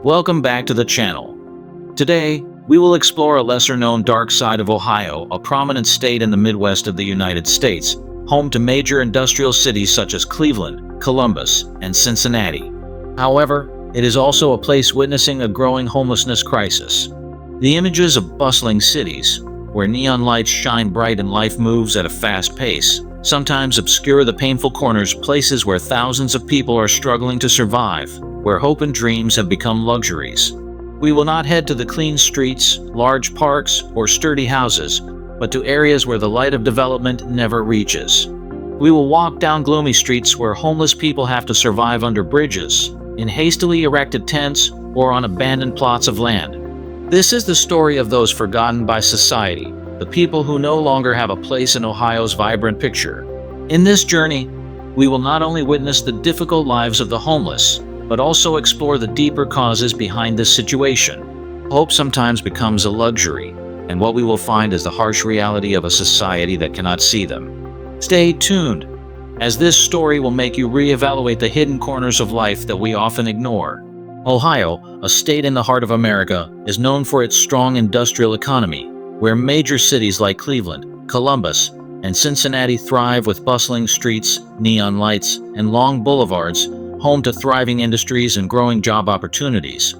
Welcome back to the channel. Today, we will explore a lesser-known dark side of Ohio, a prominent state in the Midwest of the United States, home to major industrial cities such as Cleveland, Columbus, and Cincinnati. However, it is also a place witnessing a growing homelessness crisis. The images of bustling cities, where neon lights shine bright and life moves at a fast pace, sometimes obscure the painful corners, places where thousands of people are struggling to survive, where hope and dreams have become luxuries. We will not head to the clean streets, large parks, or sturdy houses, but to areas where the light of development never reaches. We will walk down gloomy streets where homeless people have to survive under bridges, in hastily erected tents, or on abandoned plots of land. This is the story of those forgotten by society, the people who no longer have a place in Ohio's vibrant picture. In this journey, we will not only witness the difficult lives of the homeless, but also explore the deeper causes behind this situation. Hope sometimes becomes a luxury, and what we will find is the harsh reality of a society that cannot see them. Stay tuned, as this story will make you reevaluate the hidden corners of life that we often ignore. Ohio, a state in the heart of America, is known for its strong industrial economy, where major cities like Cleveland, Columbus, and Cincinnati thrive with bustling streets, neon lights, and long boulevards, home to thriving industries and growing job opportunities.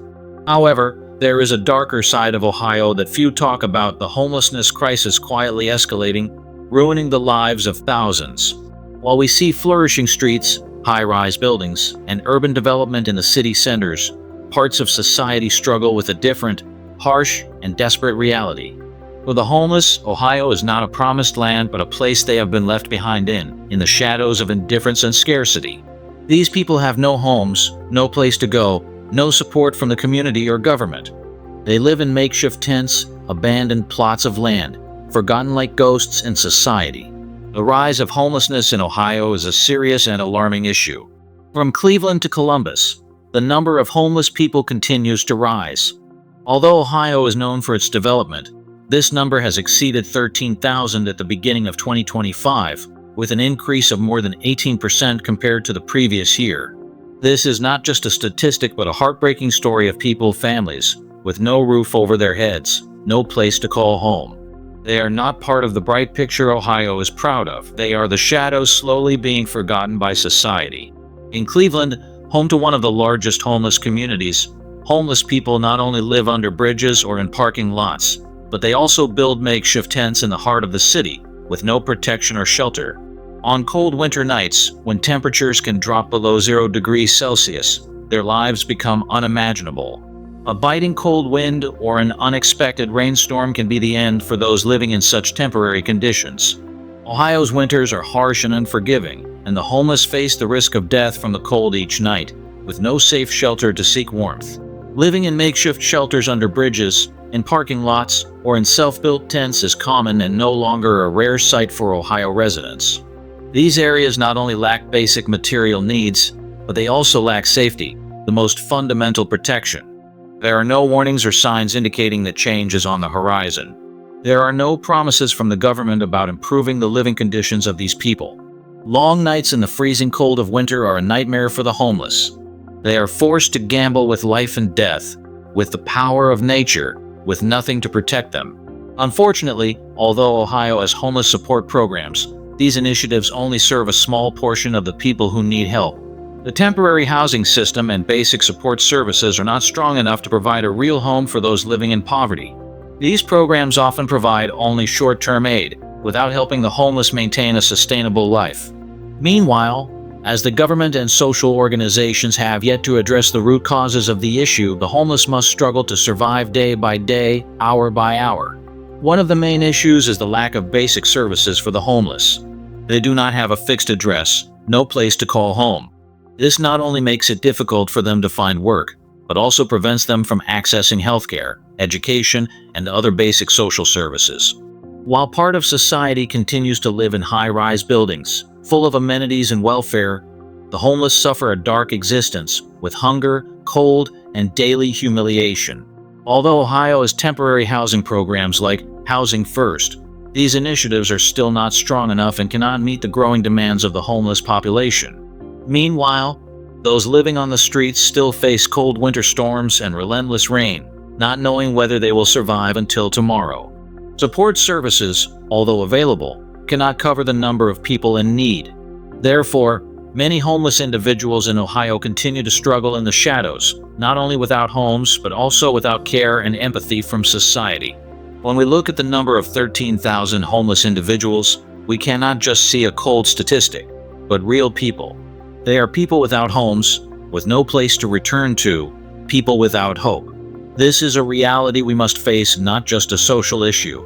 However, there is a darker side of Ohio that few talk about: the homelessness crisis quietly escalating, ruining the lives of thousands. While we see flourishing streets, high-rise buildings, and urban development in the city centers, parts of society struggle with a different, harsh, and desperate reality. For the homeless, Ohio is not a promised land, but a place they have been left behind in the shadows of indifference and scarcity. These people have no homes, no place to go, no support from the community or government. They live in makeshift tents, abandoned plots of land, forgotten like ghosts in society. The rise of homelessness in Ohio is a serious and alarming issue. From Cleveland to Columbus, the number of homeless people continues to rise. Although Ohio is known for its development, this number has exceeded 13,000 at the beginning of 2025, with an increase of more than 18% compared to the previous year. This is not just a statistic, but a heartbreaking story of people, families, with no roof over their heads, no place to call home. They are not part of the bright picture Ohio is proud of. They are the shadows slowly being forgotten by society. In Cleveland, home to one of the largest homeless communities, homeless people not only live under bridges or in parking lots, but they also build makeshift tents in the heart of the city, with no protection or shelter. On cold winter nights, when temperatures can drop below 0 degrees Celsius, their lives become unimaginable. A biting cold wind or an unexpected rainstorm can be the end for those living in such temporary conditions. Ohio's winters are harsh and unforgiving, and the homeless face the risk of death from the cold each night, with no safe shelter to seek warmth. Living in makeshift shelters under bridges, in parking lots, or in self-built tents is common and no longer a rare sight for Ohio residents. These areas not only lack basic material needs, but they also lack safety, the most fundamental protection. There are no warnings or signs indicating that change is on the horizon. There are no promises from the government about improving the living conditions of these people. Long nights in the freezing cold of winter are a nightmare for the homeless. They are forced to gamble with life and death, with the power of nature, with nothing to protect them. Unfortunately, although Ohio has homeless support programs, these initiatives only serve a small portion of the people who need help. The temporary housing system and basic support services are not strong enough to provide a real home for those living in poverty. These programs often provide only short-term aid, without helping the homeless maintain a sustainable life. Meanwhile, as the government and social organizations have yet to address the root causes of the issue, the homeless must struggle to survive day by day, hour by hour. One of the main issues is the lack of basic services for the homeless. They do not have a fixed address, no place to call home. This not only makes it difficult for them to find work, but also prevents them from accessing healthcare, education, and other basic social services. While part of society continues to live in high-rise buildings, full of amenities and welfare, the homeless suffer a dark existence with hunger, cold, and daily humiliation. Although Ohio has temporary housing programs like Housing First, these initiatives are still not strong enough and cannot meet the growing demands of the homeless population. Meanwhile, Those living on the streets still face cold winter storms and relentless rain, not knowing whether they will survive until tomorrow. Support services, although available, cannot cover the number of people in need. Therefore, many homeless individuals in Ohio continue to struggle in the shadows, not only without homes, but also without care and empathy from society. When we look at the number of 13,000 homeless individuals, we cannot just see a cold statistic, but real people. They are people without homes, with no place to return to, people without hope. This is a reality we must face, not just a social issue,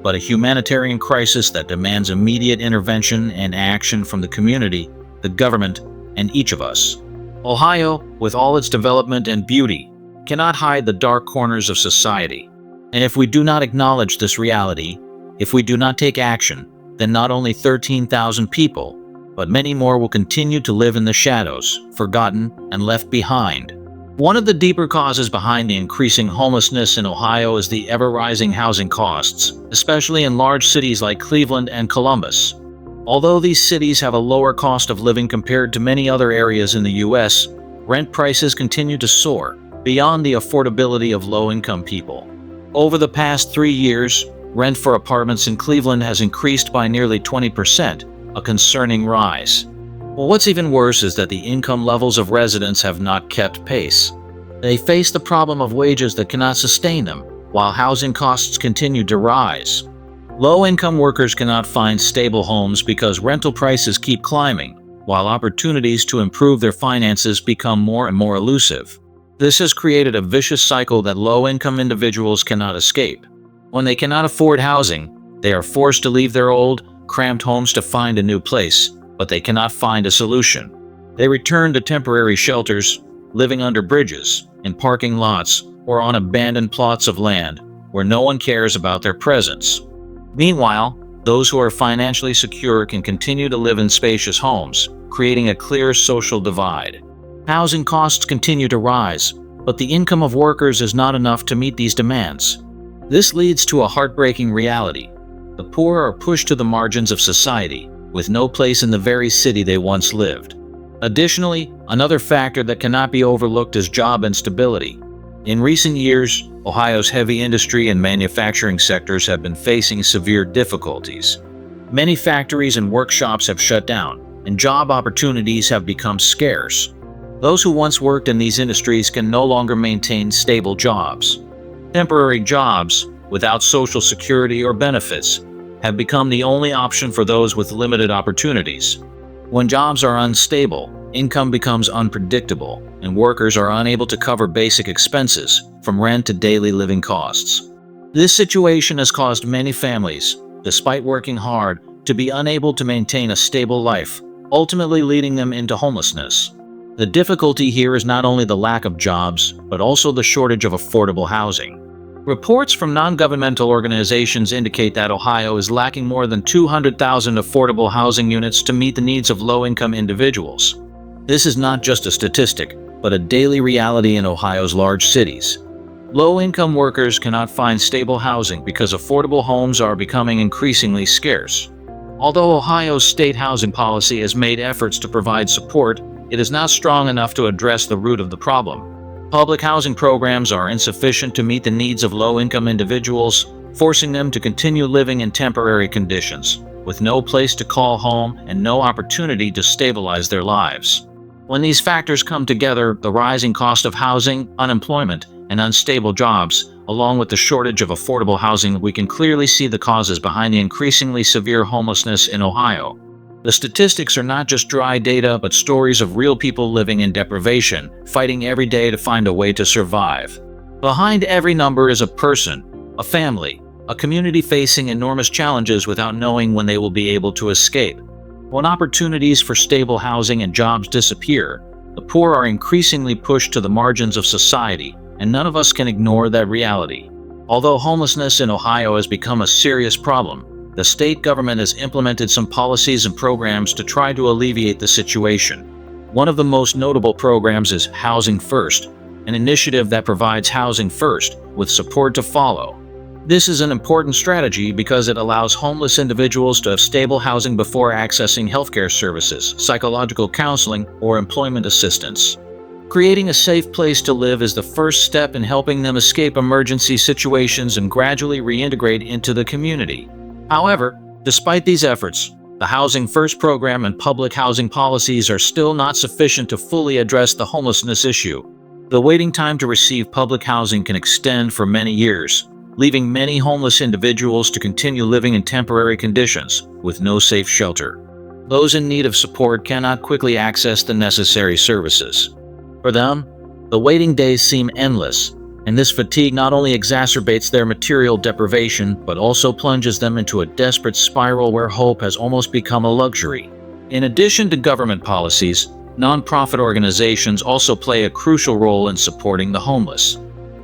but a humanitarian crisis that demands immediate intervention and action from the community, the government, and each of us. Ohio, with all its development and beauty, cannot hide the dark corners of society. And if we do not acknowledge this reality, if we do not take action, then not only 13,000 people, but many more will continue to live in the shadows, forgotten and left behind. One of the deeper causes behind the increasing homelessness in Ohio is the ever-rising housing costs, especially in large cities like Cleveland and Columbus. Although these cities have a lower cost of living compared to many other areas in the U.S., rent prices continue to soar, beyond the affordability of low-income people. Over the past 3 years, rent for apartments in Cleveland has increased by nearly 20%, a concerning rise. Well, what's even worse is that the income levels of residents have not kept pace. They face the problem of wages that cannot sustain them, while housing costs continue to rise. Low-income workers cannot find stable homes because rental prices keep climbing, while opportunities to improve their finances become more and more elusive. This has created a vicious cycle that low-income individuals cannot escape. When they cannot afford housing, they are forced to leave their old, cramped homes to find a new place, but they cannot find a solution. They return to temporary shelters, living under bridges, in parking lots, or on abandoned plots of land where no one cares about their presence. Meanwhile, those who are financially secure can continue to live in spacious homes, creating a clear social divide. Housing costs continue to rise, but the income of workers is not enough to meet these demands. This leads to a heartbreaking reality. The poor are pushed to the margins of society, with no place in the very city they once lived. Additionally, another factor that cannot be overlooked is job instability. In recent years, Ohio's heavy industry and manufacturing sectors have been facing severe difficulties. Many factories and workshops have shut down, and job opportunities have become scarce. Those who once worked in these industries can no longer maintain stable jobs. Temporary jobs, without social security or benefits, have become the only option for those with limited opportunities. When jobs are unstable, income becomes unpredictable, and workers are unable to cover basic expenses, from rent to daily living costs. This situation has caused many families, despite working hard, to be unable to maintain a stable life, ultimately leading them into homelessness. The difficulty here is not only the lack of jobs, but also the shortage of affordable housing. Reports from non-governmental organizations indicate that Ohio is lacking more than 200,000 affordable housing units to meet the needs of low-income individuals. This is not just a statistic, but a daily reality in Ohio's large cities. Low-income workers cannot find stable housing because affordable homes are becoming increasingly scarce. Although Ohio's state housing policy has made efforts to provide support, it is not strong enough to address the root of the problem. Public housing programs are insufficient to meet the needs of low-income individuals, forcing them to continue living in temporary conditions, with no place to call home and no opportunity to stabilize their lives. When these factors come together, the rising cost of housing, unemployment, and unstable jobs, along with the shortage of affordable housing, we can clearly see the causes behind the increasingly severe homelessness in Ohio. The statistics are not just dry data, but stories of real people living in deprivation, fighting every day to find a way to survive. Behind every number is a person, a family, a community facing enormous challenges without knowing when they will be able to escape. When opportunities for stable housing and jobs disappear, the poor are increasingly pushed to the margins of society, and none of us can ignore that reality. Although homelessness in Ohio has become a serious problem, the state government has implemented some policies and programs to try to alleviate the situation. One of the most notable programs is Housing First, an initiative that provides housing first, with support to follow. This is an important strategy because it allows homeless individuals to have stable housing before accessing healthcare services, psychological counseling, or employment assistance. Creating a safe place to live is the first step in helping them escape emergency situations and gradually reintegrate into the community. However, despite these efforts, the Housing First program and public housing policies are still not sufficient to fully address the homelessness issue. The waiting time to receive public housing can extend for many years, leaving many homeless individuals to continue living in temporary conditions with no safe shelter. Those in need of support cannot quickly access the necessary services. For them, the waiting days seem endless, and this fatigue not only exacerbates their material deprivation but also plunges them into a desperate spiral where hope has almost become a luxury. In addition to government policies, nonprofit organizations also play a crucial role in supporting the homeless.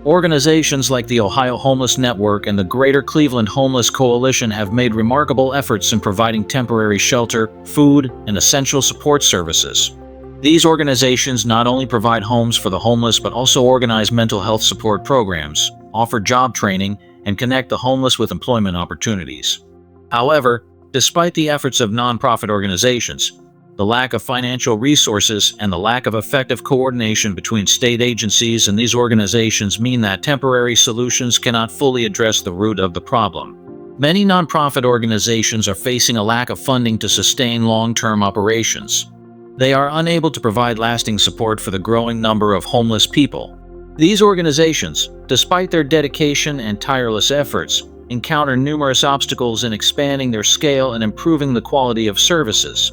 Organizations like the Ohio Homeless Network and the Greater Cleveland Homeless Coalition have made remarkable efforts in providing temporary shelter, food, and essential support services. These organizations not only provide homes for the homeless but also organize mental health support programs, offer job training, and connect the homeless with employment opportunities. However, despite the efforts of nonprofit organizations, the lack of financial resources and the lack of effective coordination between state agencies and these organizations mean that temporary solutions cannot fully address the root of the problem. Many nonprofit organizations are facing a lack of funding to sustain long-term operations. They are unable to provide lasting support for the growing number of homeless people. These organizations, despite their dedication and tireless efforts, encounter numerous obstacles in expanding their scale and improving the quality of services.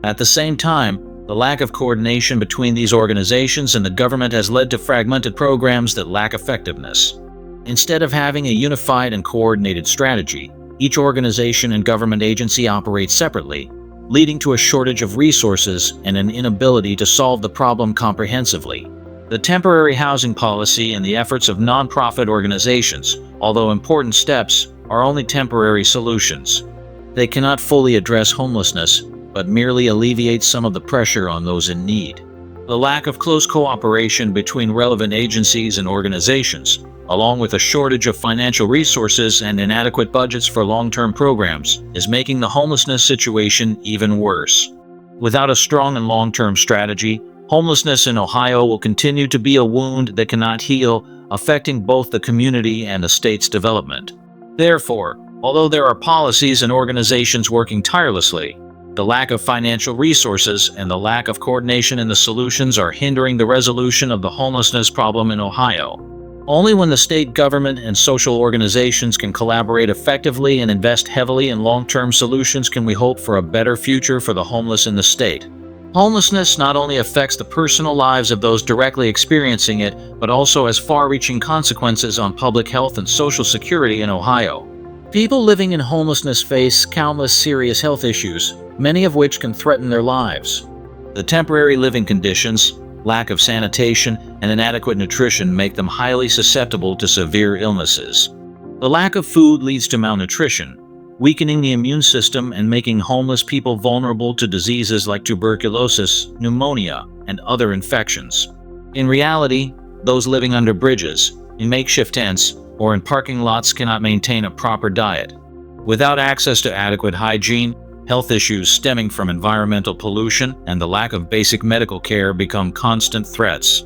At the same time, the lack of coordination between these organizations and the government has led to fragmented programs that lack effectiveness. Instead of having a unified and coordinated strategy, each organization and government agency operates separately, leading to a shortage of resources and an inability to solve the problem comprehensively. The temporary housing policy and the efforts of nonprofit organizations, although important steps, are only temporary solutions. They cannot fully address homelessness, but merely alleviate some of the pressure on those in need. The lack of close cooperation between relevant agencies and organizations, along with a shortage of financial resources and inadequate budgets for long-term programs, is making the homelessness situation even worse. Without a strong and long-term strategy, homelessness in Ohio will continue to be a wound that cannot heal, affecting both the community and the state's development. Therefore, although there are policies and organizations working tirelessly, the lack of financial resources and the lack of coordination in the solutions are hindering the resolution of the homelessness problem in Ohio. Only when the state government and social organizations can collaborate effectively and invest heavily in long-term solutions can we hope for a better future for the homeless in the state. Homelessness not only affects the personal lives of those directly experiencing it, but also has far-reaching consequences on public health and social security in Ohio. People living in homelessness face countless serious health issues, many of which can threaten their lives. The temporary living conditions, lack of sanitation, and inadequate nutrition make them highly susceptible to severe illnesses. The lack of food leads to malnutrition, weakening the immune system and making homeless people vulnerable to diseases like tuberculosis, pneumonia, and other infections. In reality, those living under bridges, in makeshift tents, or in parking lots cannot maintain a proper diet. Without access to adequate hygiene, health issues stemming from environmental pollution and the lack of basic medical care become constant threats.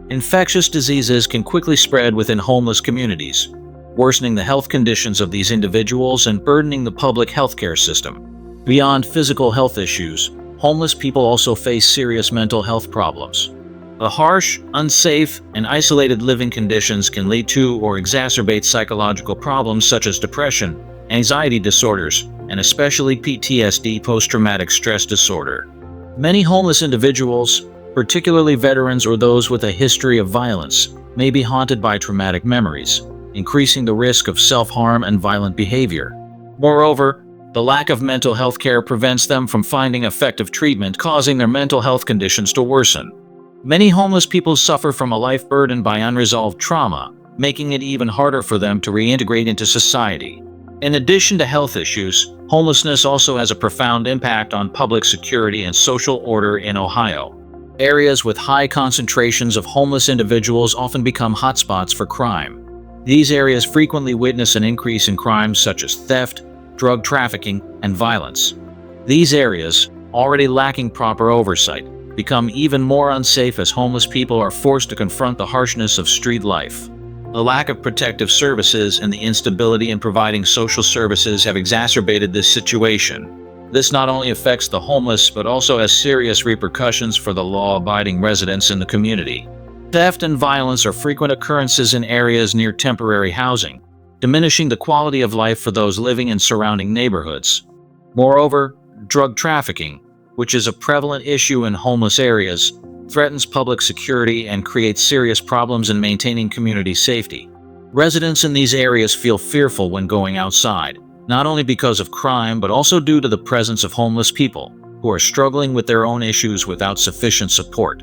Infectious diseases can quickly spread within homeless communities, worsening the health conditions of these individuals and burdening the public healthcare system. Beyond physical health issues, homeless people also face serious mental health problems. The harsh, unsafe, and isolated living conditions can lead to or exacerbate psychological problems such as depression, anxiety disorders, and especially PTSD, post-traumatic stress disorder. Many homeless individuals, particularly veterans or those with a history of violence, may be haunted by traumatic memories, increasing the risk of self-harm and violent behavior. Moreover, the lack of mental health care prevents them from finding effective treatment, causing their mental health conditions to worsen. Many homeless people suffer from a life burdened by unresolved trauma, making it even harder for them to reintegrate into society. In addition to health issues, homelessness also has a profound impact on public security and social order in Ohio. Areas with high concentrations of homeless individuals often become hotspots for crime. These areas frequently witness an increase in crimes such as theft, drug trafficking, and violence. These areas, already lacking proper oversight, become even more unsafe as homeless people are forced to confront the harshness of street life. The lack of protective services and the instability in providing social services have exacerbated this situation. This not only affects the homeless but also has serious repercussions for the law-abiding residents in the community. Theft and violence are frequent occurrences in areas near temporary housing, diminishing the quality of life for those living in surrounding neighborhoods. Moreover, drug trafficking, which is a prevalent issue in homeless areas, threatens public security and creates serious problems in maintaining community safety. Residents in these areas feel fearful when going outside, not only because of crime but also due to the presence of homeless people who are struggling with their own issues without sufficient support.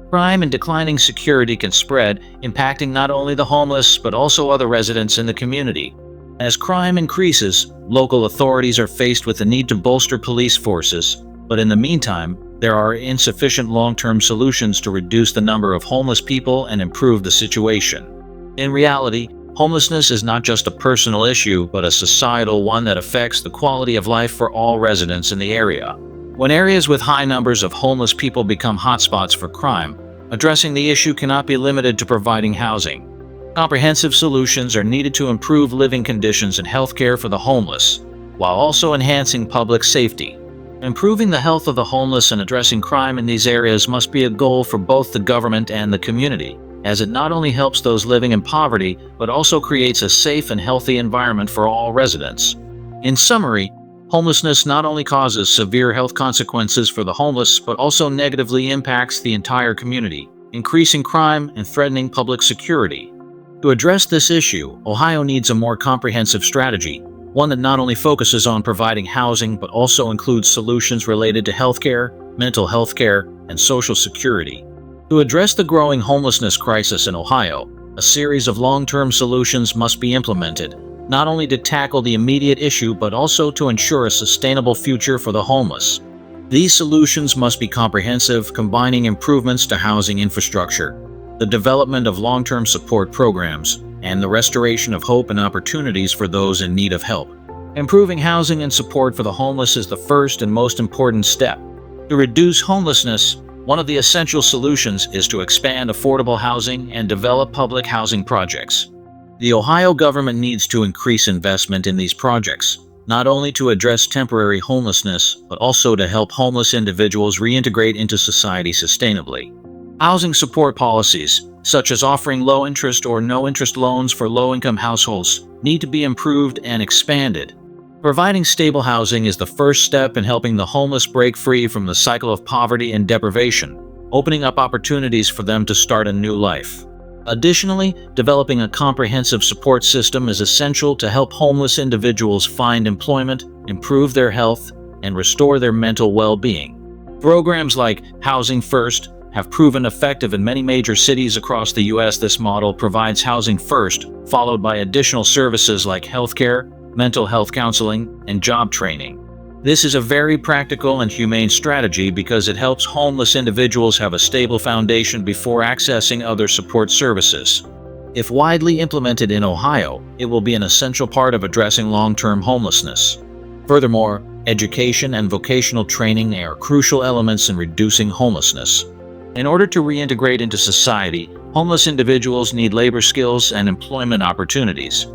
Crime and declining security can spread, impacting not only the homeless but also other residents in the community. As crime increases, local authorities are faced with the need to bolster police forces, but in the meantime, there are insufficient long-term solutions to reduce the number of homeless people and improve the situation. In reality, homelessness is not just a personal issue but a societal one that affects the quality of life for all residents in the area. When areas with high numbers of homeless people become hotspots for crime, addressing the issue cannot be limited to providing housing. Comprehensive solutions are needed to improve living conditions and healthcare for the homeless, while also enhancing public safety. Improving the health of the homeless and addressing crime in these areas must be a goal for both the government and the community, as it not only helps those living in poverty but also creates a safe and healthy environment for all residents. In summary, homelessness not only causes severe health consequences for the homeless but also negatively impacts the entire community, increasing crime and threatening public security. To address this issue, Ohio needs a more comprehensive strategy, one that not only focuses on providing housing but also includes solutions related to healthcare, mental health care, and social security. To address the growing homelessness crisis in Ohio, a series of long-term solutions must be implemented, not only to tackle the immediate issue but also to ensure a sustainable future for the homeless. These solutions must be comprehensive, combining improvements to housing infrastructure, the development of long-term support programs, and the restoration of hope and opportunities for those in need of help. Improving housing and support for the homeless is the first and most important step. To reduce homelessness, one of the essential solutions is to expand affordable housing and develop public housing projects. The Ohio government needs to increase investment in these projects, not only to address temporary homelessness, but also to help homeless individuals reintegrate into society sustainably. Housing support policies, such as offering low-interest or no-interest loans for low-income households, need to be improved and expanded. Providing stable housing is the first step in helping the homeless break free from the cycle of poverty and deprivation, opening up opportunities for them to start a new life. Additionally, developing a comprehensive support system is essential to help homeless individuals find employment, improve their health, and restore their mental well-being. Programs like Housing First have proven effective in many major cities across the U.S. This model provides housing first, followed by additional services like healthcare, mental health counseling, and job training. This is a very practical and humane strategy because it helps homeless individuals have a stable foundation before accessing other support services. If widely implemented in Ohio, it will be an essential part of addressing long-term homelessness. Furthermore, education and vocational training are crucial elements in reducing homelessness. In order to reintegrate into society, homeless individuals need labor skills and employment opportunities.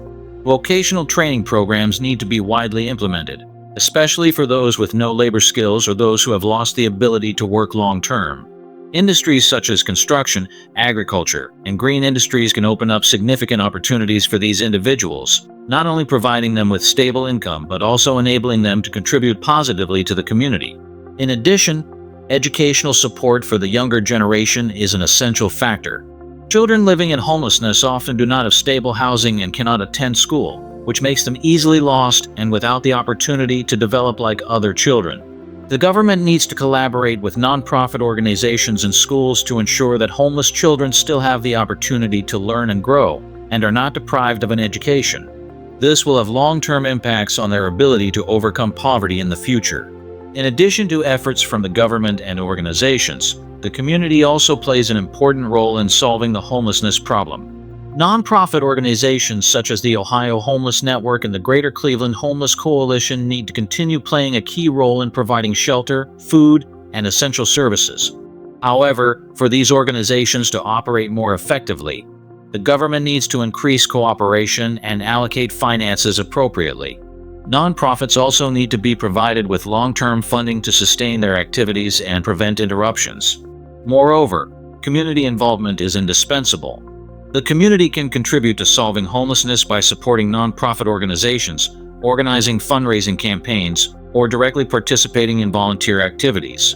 Vocational training programs need to be widely implemented, especially for those with no labor skills or those who have lost the ability to work long-term. Industries such as construction, agriculture, and green industries can open up significant opportunities for these individuals, not only providing them with stable income but also enabling them to contribute positively to the community. In addition, educational support for the younger generation is an essential factor. Children living in homelessness often do not have stable housing and cannot attend school, which makes them easily lost and without the opportunity to develop like other children. The government needs to collaborate with nonprofit organizations and schools to ensure that homeless children still have the opportunity to learn and grow, and are not deprived of an education. This will have long-term impacts on their ability to overcome poverty in the future. In addition to efforts from the government and organizations, the community also plays an important role in solving the homelessness problem. Nonprofit organizations such as the Ohio Homeless Network and the Greater Cleveland Homeless Coalition need to continue playing a key role in providing shelter, food, and essential services. However, for these organizations to operate more effectively, the government needs to increase cooperation and allocate finances appropriately. Nonprofits also need to be provided with long-term funding to sustain their activities and prevent interruptions. Moreover, community involvement is indispensable. The community can contribute to solving homelessness by supporting nonprofit organizations, organizing fundraising campaigns, or directly participating in volunteer activities.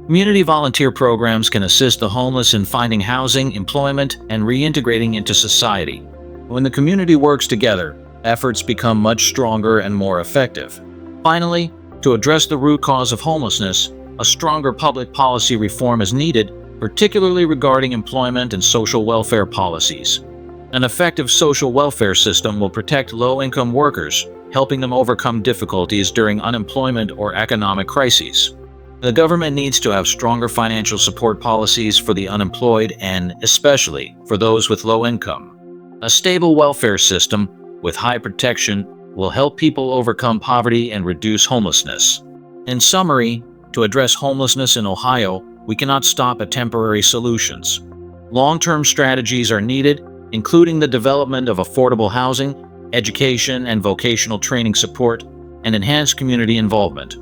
Community volunteer programs can assist the homeless in finding housing, employment, and reintegrating into society. When the community works together, efforts become much stronger and more effective. Finally, to address the root cause of homelessness, a stronger public policy reform is needed, particularly regarding employment and social welfare policies. An effective social welfare system will protect low-income workers, helping them overcome difficulties during unemployment or economic crises. The government needs to have stronger financial support policies for the unemployed and, especially, for those with low income. A stable welfare system with high protection will help people overcome poverty and reduce homelessness. In summary, to address homelessness in Ohio, we cannot stop at temporary solutions. Long-term strategies are needed, including the development of affordable housing, education and vocational training support, and enhanced community involvement.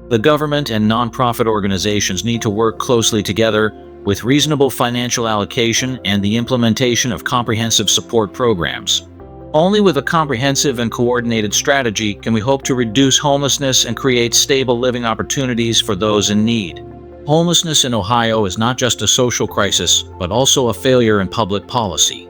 The government and nonprofit organizations need to work closely together with reasonable financial allocation and the implementation of comprehensive support programs. Only with a comprehensive and coordinated strategy can we hope to reduce homelessness and create stable living opportunities for those in need. Homelessness in Ohio is not just a social crisis, but also a failure in public policy.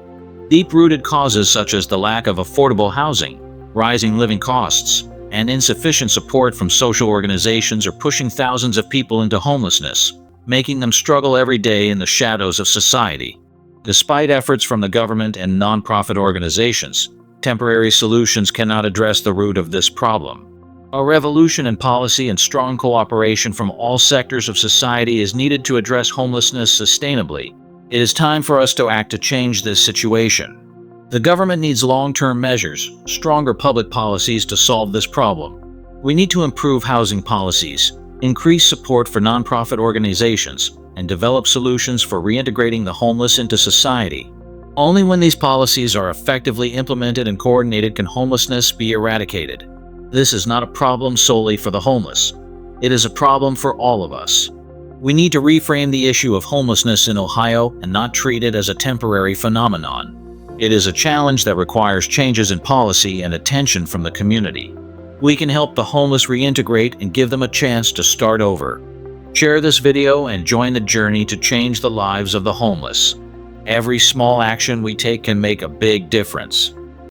Deep-rooted causes such as the lack of affordable housing, rising living costs, and insufficient support from social organizations are pushing thousands of people into homelessness, making them struggle every day in the shadows of society. Despite efforts from the government and nonprofit organizations, temporary solutions cannot address the root of this problem. A revolution in policy and strong cooperation from all sectors of society is needed to address homelessness sustainably. It is time for us to act to change this situation. The government needs long-term measures, stronger public policies to solve this problem. We need to improve housing policies, increase support for nonprofit organizations, and develop solutions for reintegrating the homeless into society. Only when these policies are effectively implemented and coordinated can homelessness be eradicated. This is not a problem solely for the homeless. It is a problem for all of us. We need to reframe the issue of homelessness in Ohio and not treat it as a temporary phenomenon. It is a challenge that requires changes in policy and attention from the community. We can help the homeless reintegrate and give them a chance to start over. Share this video and join the journey to change the lives of the homeless. Every small action we take can make a big difference.